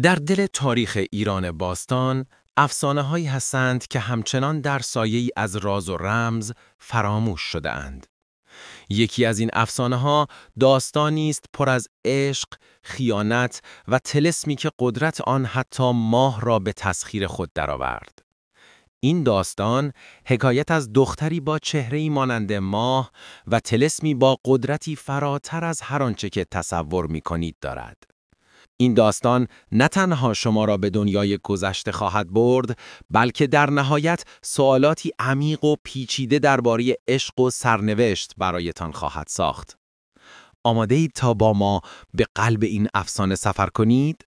در دل تاریخ ایران باستان، افسانه‌هایی هستند که همچنان در سایه‌ای از راز و رمز فراموش شده‌اند. یکی از این افسانه‌ها داستانی است پر از عشق، خیانت و طلسمی که قدرت آن حتی ماه را به تسخیر خود درآورد. این داستان حکایت از دختری با چهره‌ای مانند ماه و طلسمی با قدرتی فراتر از هر آنچه که تصور می‌کنید دارد. این داستان نه تنها شما را به دنیای گذشته خواهد برد، بلکه در نهایت سوالاتی عمیق و پیچیده درباره عشق و سرنوشت برایتان خواهد ساخت. آماده اید تا با ما به قلب این افسانه سفر کنید؟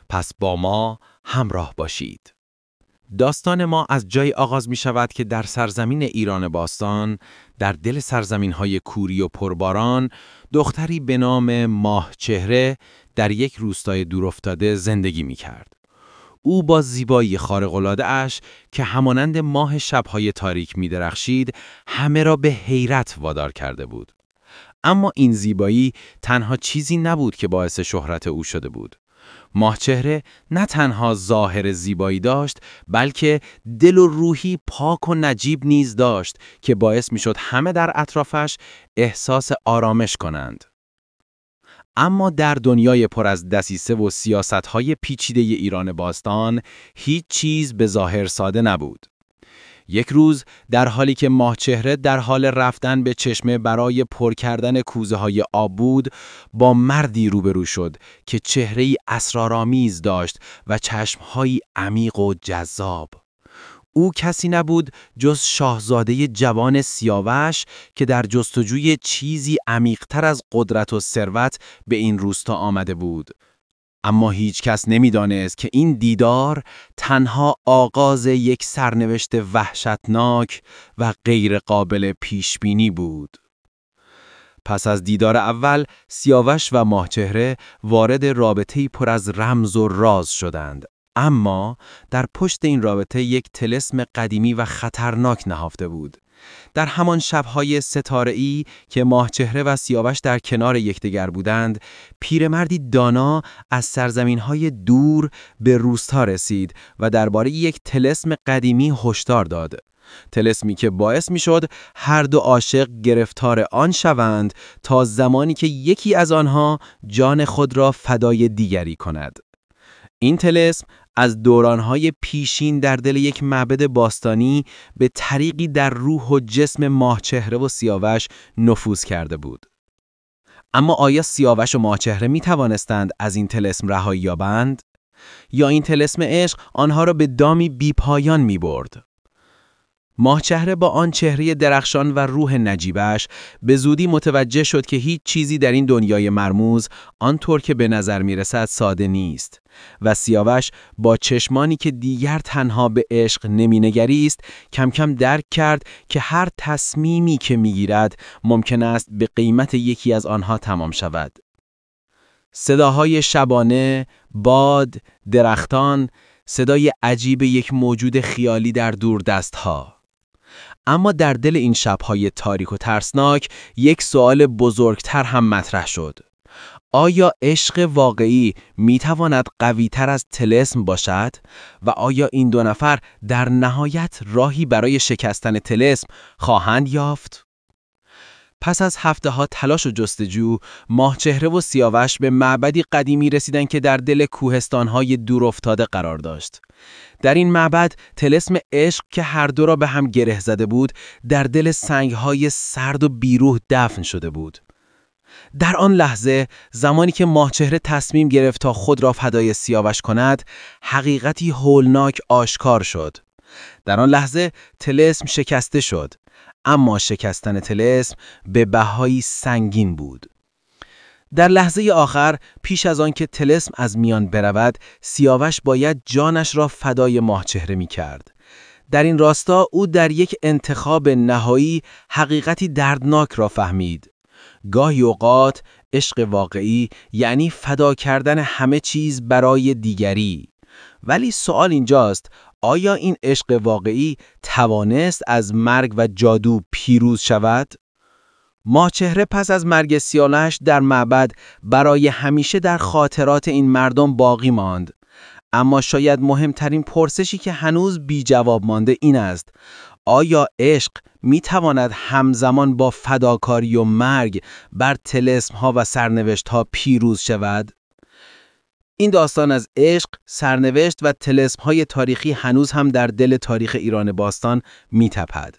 پس با ما همراه باشید. داستان ما از جای آغاز می شود که در سرزمین ایران باستان، در دل سرزمین‌های کوری و پرباران، دختری به نام ماه چهره در یک روستای دورافتاده زندگی می کرد. او با زیبایی خارق‌العاده اش که همانند ماه شب‌های تاریک می درخشید، همه را به حیرت وادار کرده بود. اما این زیبایی تنها چیزی نبود که باعث شهرت او شده بود. ماهچهره نه تنها ظاهر زیبایی داشت، بلکه دل و روحی پاک و نجیب نیز داشت که باعث میشد همه در اطرافش احساس آرامش کنند. اما در دنیای پر از دسیسه و سیاست‌های پیچیده ایران باستان، هیچ چیز به ظاهر ساده نبود. یک روز در حالی که ماهچهره در حال رفتن به چشمه برای پر کردن کوزه‌های آب بود، با مردی روبرو شد که چهره‌ای اسرارآمیز داشت و چشم‌هایی عمیق و جذاب. او کسی نبود جز شاهزاده جوان سیاوش که در جستجوی چیزی عمیق‌تر از قدرت و ثروت به این روستا آمده بود. اما هیچ کس نمی‌دانست که این دیدار تنها آغاز یک سرنوشت وحشتناک و غیر قابل پیشبینی بود. پس از دیدار اول، سیاوش و ماهچهره وارد رابطه‌ای پر از رمز و راز شدند. اما در پشت این رابطه یک طلسم قدیمی و خطرناک نهفته بود. در همان شب‌های ستاره‌ای که ماهچهره و سیاوش در کنار یکدیگر بودند، پیرمردی دانا از سرزمین‌های دور به روستا رسید و درباره یک طلسم قدیمی هشدار داد. طلسمی که باعث می‌شد هر دو عاشق گرفتار آن شوند تا زمانی که یکی از آنها جان خود را فدای دیگری کند. این طلسم از دورانهای پیشین در دل یک معبد باستانی به طریقی در روح و جسم ماهچهره و سیاوش نفوذ کرده بود. اما آیا سیاوش و ماهچهره می توانستند از این طلسم رهایی یابند؟ یا این طلسم عشق آنها را به دامی بی‌پایان می برد؟ ماهچهره با آن چهره درخشان و روح نجیبش به زودی متوجه شد که هیچ چیزی در این دنیای مرموز آنطور که به نظر می رسد ساده نیست و سیاوش با چشمانی که دیگر تنها به عشق نمی نگریست کم کم درک کرد که هر تصمیمی که می گیرد ممکن است به قیمت یکی از آنها تمام شود. صداهای شبانه، باد، درختان، صدای عجیب یک موجود خیالی در دور دستها. اما در دل این شب‌های تاریک و ترسناک یک سوال بزرگتر هم مطرح شد. آیا عشق واقعی میتواند قوی‌تر از طلسم باشد؟ و آیا این دو نفر در نهایت راهی برای شکستن طلسم خواهند یافت؟ پس از هفته‌ها تلاش و جستجو، ماهچهره و سیاوش به معبدی قدیمی رسیدند که در دل کوهستان‌های دورافتاده قرار داشت. در این معبد طلسم عشق که هر دو را به هم گره زده بود، در دل سنگ‌های سرد و بیروح دفن شده بود. در آن لحظه، زمانی که ماهچهره تصمیم گرفت تا خود را فدای سیاوش کند، حقیقتی هولناک آشکار شد. در آن لحظه طلسم شکسته شد، اما شکستن طلسم به بهایی سنگین بود. در لحظه آخر پیش از آن که طلسم از میان برود، سیاوش باید جانش را فدای ماهچهره می کرد. در این راستا او در یک انتخاب نهایی حقیقتی دردناک را فهمید. گاهی اوقات عشق واقعی یعنی فدا کردن همه چیز برای دیگری. ولی سوال اینجاست، آیا این عشق واقعی توانست از مرگ و جادو پیروز شود؟ ماهچهره پس از مرگ سیاوش در معبد برای همیشه در خاطرات این مردم باقی ماند. اما شاید مهمترین پرسشی که هنوز بی جواب مانده این است: آیا عشق میتواند همزمان با فداکاری و مرگ بر طلسم‌ها و سرنوشت‌ها پیروز شود؟ این داستان از عشق، سرنوشت و طلسم‌های تاریخی هنوز هم در دل تاریخ ایران باستان میتپد.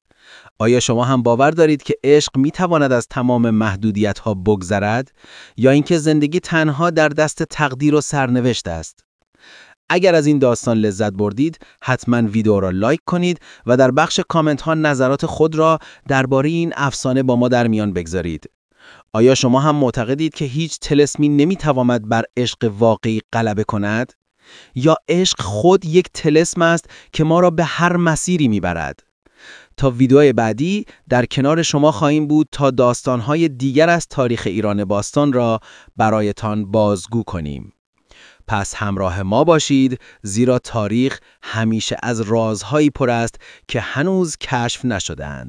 آیا شما هم باور دارید که عشق میتواند از تمام محدودیت‌ها بگذرد، یا اینکه زندگی تنها در دست تقدیر و سرنوشت است؟ اگر از این داستان لذت بردید، حتما ویدیو را لایک کنید و در بخش کامنت ها نظرات خود را درباره این افسانه با ما در میان بگذارید. آیا شما هم معتقدید که هیچ طلسمی نمیتواند بر عشق واقعی غلبه کند؟ یا عشق خود یک طلسم است که ما را به هر مسیری میبرد؟ تا ویدیو بعدی در کنار شما خواهیم بود تا داستان‌های دیگر از تاریخ ایران باستان را برایتان بازگو کنیم. پس همراه ما باشید، زیرا تاریخ همیشه از رازهایی پر است که هنوز کشف نشده‌اند.